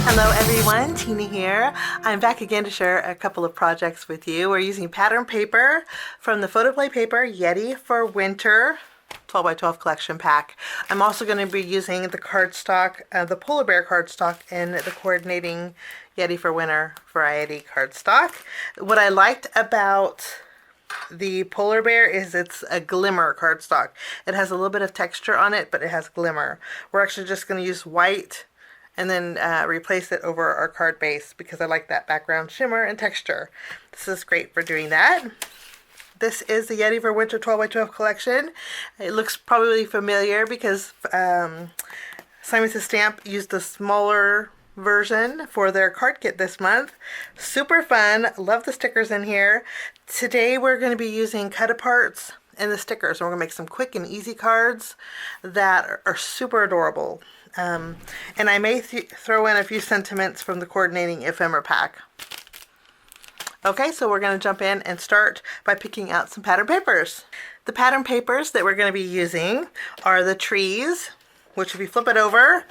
Hello everyone, Tina here. I'm back again to share a couple of projects with you. We're using pattern paper from the Photoplay Paper Yeti for Winter 12 by 12 collection pack. I'm also going to be using the cardstock, the polar bear cardstock in the coordinating Yeti for Winter variety cardstock. What I liked about the polar bear is it's a glimmer cardstock. It has a little bit of texture on it, but it has glimmer. We're actually just going to use white and then replace it over our card base because I like that background shimmer and texture. This is great for doing that. This is the Yeti for Winter 12 by 12 collection. It looks probably familiar because Simon Says Stamp used the smaller version for their card kit this month. Super fun. Love the stickers in here. Today we're going to be using cut-aparts and the stickers. And we're going to make some quick and easy cards that are super adorable. And I may throw in a few sentiments from the coordinating ephemera pack. Okay, so we're going to jump in and start by picking out some pattern papers. The pattern papers that we're going to be using are the trees, which if you flip it over,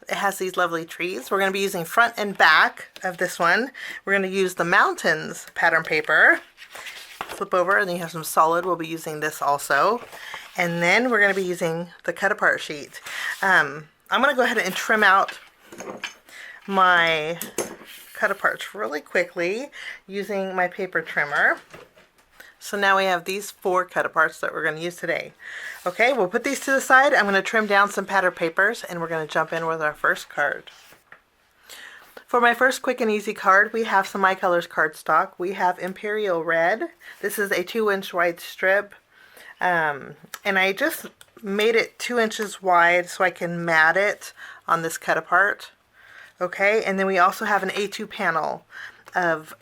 it has these lovely trees. We're going to be using front and back of this one. We're going to use the mountains pattern paper. Flip over and then you have some solid. We'll be using this also. And then we're going to be using the cut apart sheet. I'm going to go ahead and trim out my cut aparts really quickly using my paper trimmer. So now we have these 4 cut aparts that we're going to use today. Okay, we'll put these to the side. I'm going to trim down some pattern papers and we're going to jump in with our first card. For my first quick and easy card, we have some My Colors cardstock. We have Imperial Red. This is a 2-inch wide strip. And I just made it 2 inches wide so I can mat it on this cut apart. Okay, and then we also have an A2 panel of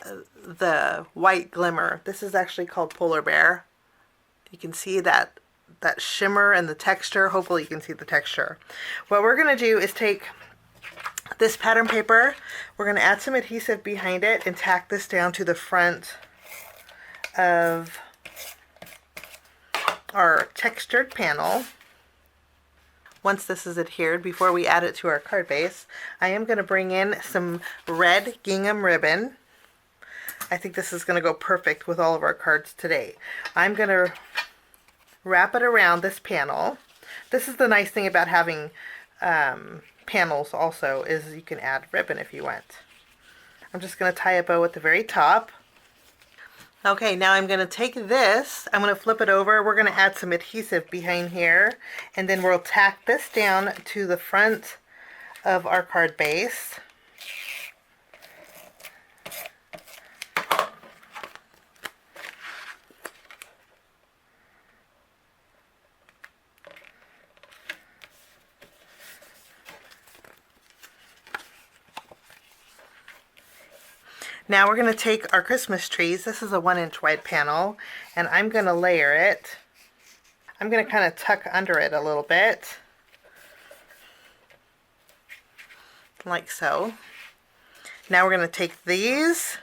the white glimmer. This is actually called Polar Bear. You can see that shimmer and the texture. Hopefully you can see the texture. What we're going to do is take this pattern paper, we're going to add some adhesive behind it and tack this down to the front of our textured panel. Once this is adhered, before we add it to our card base, I am going to bring in some red gingham ribbon. I think this is going to go perfect with all of our cards today. I'm going to wrap it around this panel. This is the nice thing about having panels also, is you can add ribbon if you want. I'm just going to tie a bow at the very top. Okay, now I'm going to take this, I'm going to flip it over, we're going to add some adhesive behind here, and then we'll tack this down to the front of our card base. Now we're going to take our Christmas trees. This is a 1-inch wide panel, and I'm going to layer it. I'm going to kind of tuck under it a little bit, like so. Now we're going to take these.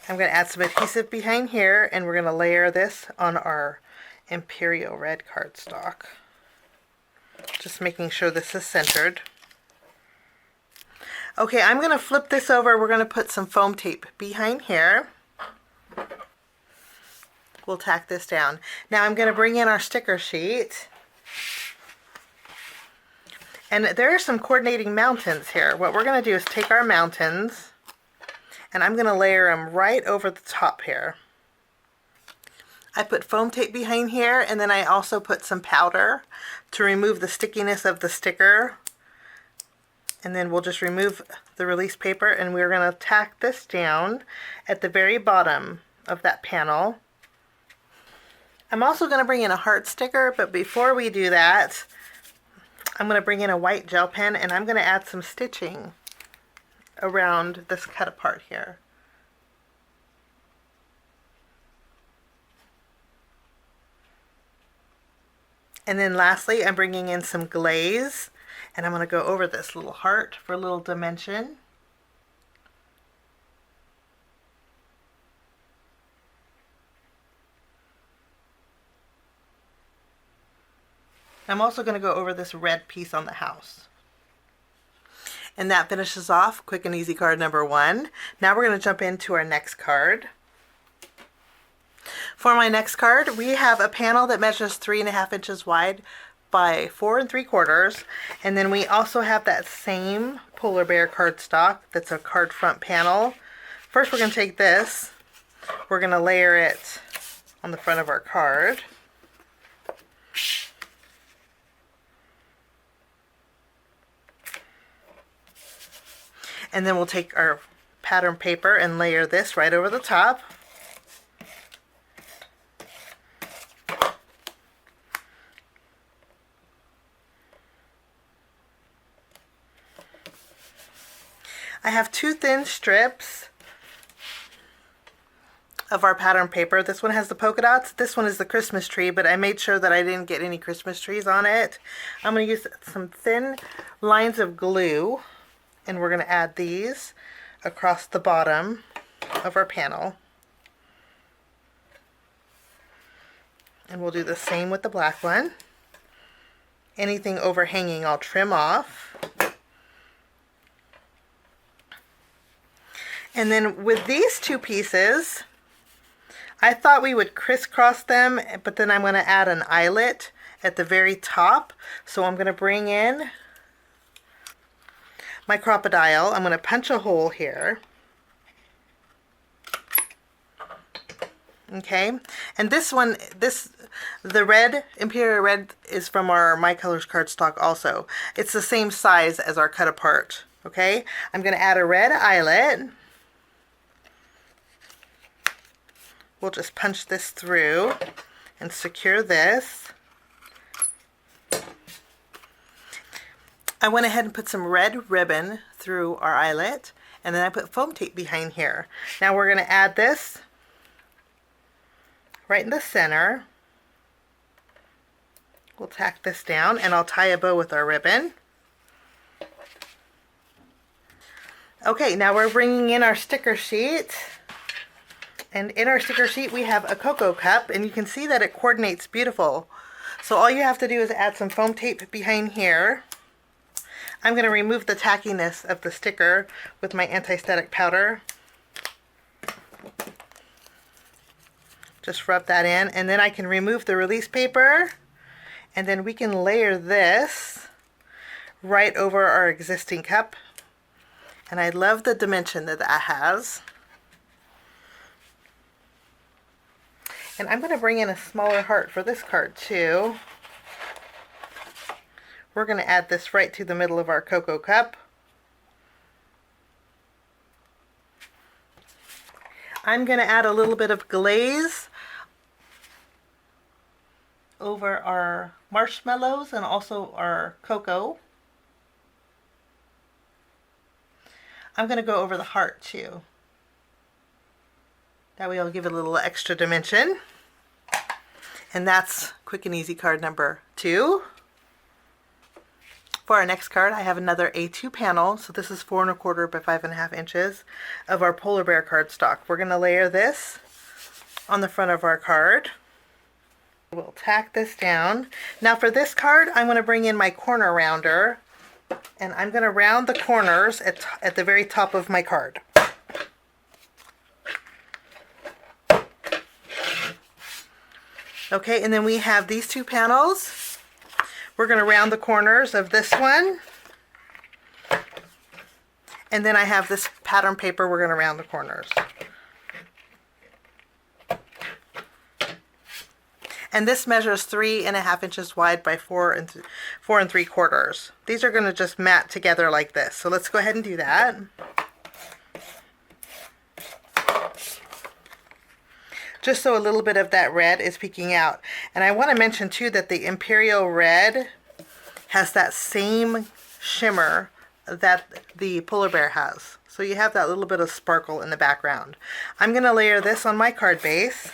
I'm going to add some adhesive behind here, and we're going to layer this on our Imperial Red cardstock. Just making sure this is centered. Okay, I'm going to flip this over. We're going to put some foam tape behind here. We'll tack this down. Now I'm going to bring in our sticker sheet. And there are some coordinating mountains here. What we're going to do is take our mountains, and I'm going to layer them right over the top here. I put foam tape behind here, and then I also put some powder to remove the stickiness of the sticker. And then we'll just remove the release paper, and we're going to tack this down at the very bottom of that panel. I'm also going to bring in a heart sticker, but before we do that, I'm going to bring in a white gel pen, and I'm going to add some stitching around this cut apart here. And then lastly, I'm bringing in some glaze. And I'm going to go over this little heart for a little dimension. I'm also going to go over this red piece on the house. And that finishes off quick and easy card number 1. Now we're going to jump into our next card. For my next card, we have a panel that measures 3.5 inches wide by 4 3/4. And then we also have that same polar bear cardstock that's a card front panel. First, we're going to take this. We're going to layer it on the front of our card. And then we'll take our pattern paper and layer this right over the top. I have 2 thin strips of our pattern paper. This one has the polka dots. This one is the Christmas tree, but I made sure that I didn't get any Christmas trees on it. I'm going to use some thin lines of glue, and we're going to add these across the bottom of our panel. And we'll do the same with the black one. Anything overhanging I'll trim off. And then with these 2 pieces, I thought we would crisscross them, but then I'm going to add an eyelet at the very top. So I'm going to bring in my crocodile. I'm going to punch a hole here. Okay, and this one, the red, Imperial Red, is from our My Colors cardstock also. It's the same size as our cut apart. Okay, I'm going to add a red eyelet. We'll just punch this through and secure this. I went ahead and put some red ribbon through our eyelet, and then I put foam tape behind here. Now we're going to add this right in the center. We'll tack this down, and I'll tie a bow with our ribbon. Okay, now we're bringing in our sticker sheet. And in our sticker sheet we have a cocoa cup, and you can see that it coordinates beautiful. So all you have to do is add some foam tape behind here. I'm going to remove the tackiness of the sticker with my anti-static powder. Just rub that in, and then I can remove the release paper, and then we can layer this right over our existing cup. And I love the dimension that that has. And I'm going to bring in a smaller heart for this card too. We're going to add this right to the middle of our cocoa cup. I'm going to add a little bit of glaze over our marshmallows and also our cocoa. I'm going to go over the heart too. That way I'll give it a little extra dimension. And that's quick and easy card number 2. For our next card, I have another A2 panel. So this is 4 1/4 by 5.5 inches of our polar bear cardstock. We're going to layer this on the front of our card. We'll tack this down. Now for this card, I'm going to bring in my corner rounder, and I'm going to round the corners at the very top of my card. Okay, and then we have these 2 panels. We're going to round the corners of this one. And then I have this pattern paper we're going to round the corners. And this measures 3.5 inches wide by 4 3/4. These are going to just mat together like this. So let's go ahead and do that. Just so a little bit of that red is peeking out. And I want to mention too that the Imperial Red has that same shimmer that the polar bear has. So you have that little bit of sparkle in the background. I'm going to layer this on my card base.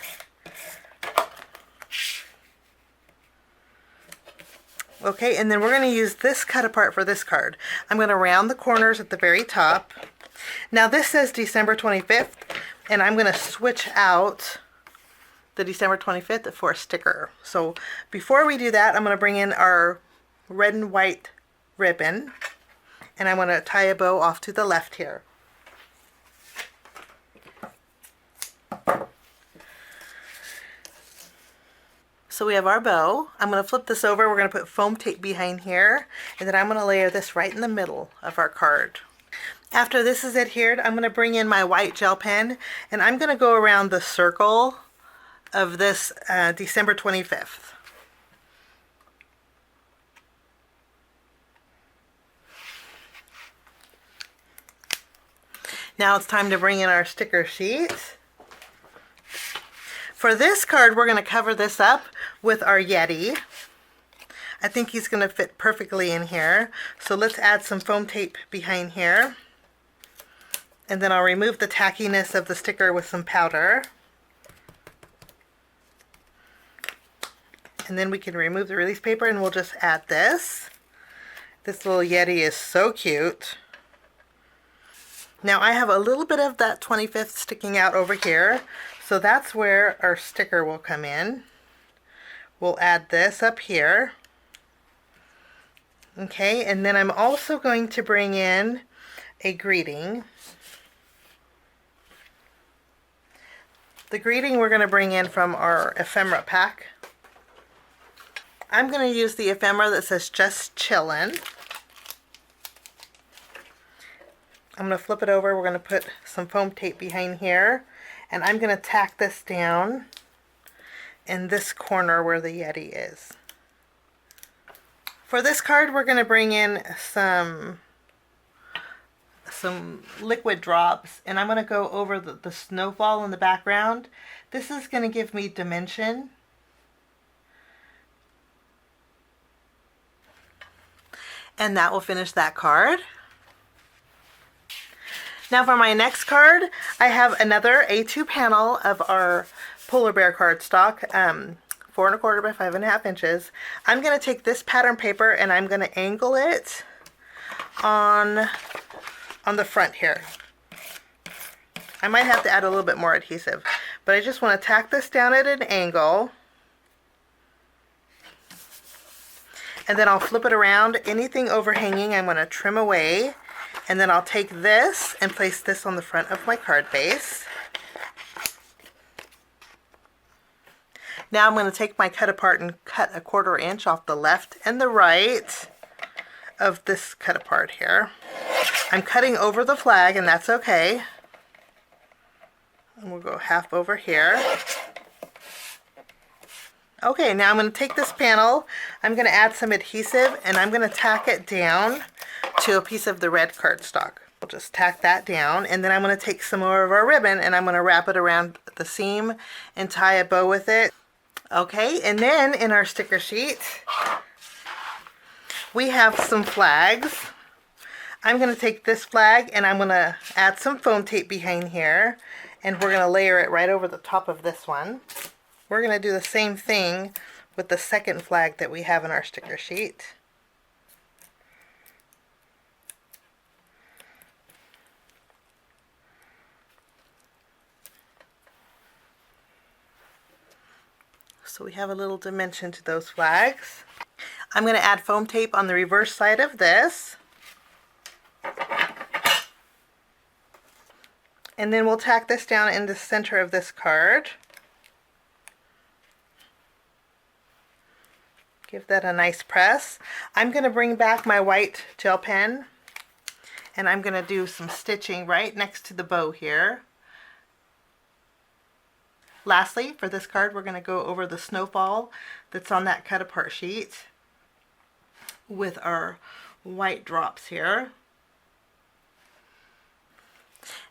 Okay, and then we're going to use this cut apart for this card. I'm going to round the corners at the very top. Now this says December 25th, and I'm going to switch out the December 25th for a sticker. So before we do that, I'm going to bring in our red and white ribbon, And I want to tie a bow off to the left here. So we have our bow. I'm going to flip this over. We're going to put foam tape behind here, and then I'm going to layer this right in the middle of our card. After this is adhered, I'm going to bring in my white gel pen, and I'm going to go around the circle of this December 25th. Now it's time to bring in our sticker sheet. For this card, we're going to cover this up with our Yeti. I think he's going to fit perfectly in here. So let's add some foam tape behind here. And then I'll remove the tackiness of the sticker with some powder. And then we can remove the release paper and we'll just add this. This little Yeti is so cute. Now I have a little bit of that 25th sticking out over here. So that's where our sticker will come in. We'll add this up here. Okay, and then I'm also going to bring in a greeting. The greeting we're going to bring in from our ephemera pack. I'm going to use the ephemera that says just chillin'. I'm going to flip it over. We're going to put some foam tape behind here. And I'm going to tack this down in this corner where the Yeti is. For this card, we're going to bring in some liquid drops, and I'm going to go over the snowfall in the background. This is going to give me dimension. And that will finish that card. Now for my next card, I have another A2 panel of our polar bear cardstock, 4 1/4 by 5 1/2 inches. I'm going to take this pattern paper and I'm going to angle it on the front here. I might have to add a little bit more adhesive, but I just want to tack this down at an angle. And then I'll flip it around. Anything overhanging I'm going to trim away. And then I'll take this and place this on the front of my card base. Now I'm going to take my cut apart and cut a 1/4 inch off the left and the right of this cut apart here. I'm cutting over the flag, and that's okay. And we'll go half over here. Okay, now I'm going to take this panel, I'm going to add some adhesive, and I'm going to tack it down to a piece of the red cardstock. We'll just tack that down, and then I'm going to take some more of our ribbon and I'm going to wrap it around the seam and tie a bow with it. Okay, and then in our sticker sheet, we have some flags. I'm going to take this flag and I'm going to add some foam tape behind here, and we're going to layer it right over the top of this one. We're going to do the same thing with the second flag that we have in our sticker sheet. So we have a little dimension to those flags. I'm going to add foam tape on the reverse side of this. And then we'll tack this down in the center of this card. Give that a nice press. I'm going to bring back my white gel pen, and I'm going to do some stitching right next to the bow here. Lastly, for this card, we're going to go over the snowfall that's on that cut apart sheet with our white drops here.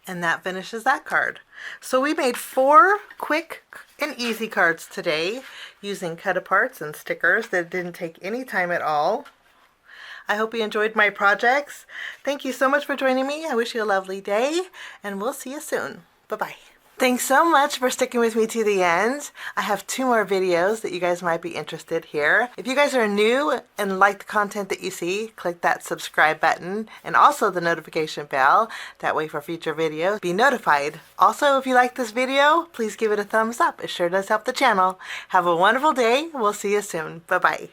And that finishes that card. So we made 4 quick and easy cards today using cut aparts and stickers that didn't take any time at all. I hope you enjoyed my projects. Thank you so much for joining me. I wish you a lovely day, and we'll see you soon. Bye-bye. Thanks so much for sticking with me to the end. I have 2 more videos that you guys might be interested here. If you guys are new and like the content that you see, click that subscribe button and also the notification bell. That way for future videos, be notified. Also, if you like this video, please give it a thumbs up. It sure does help the channel. Have a wonderful day. We'll see you soon. Bye-bye.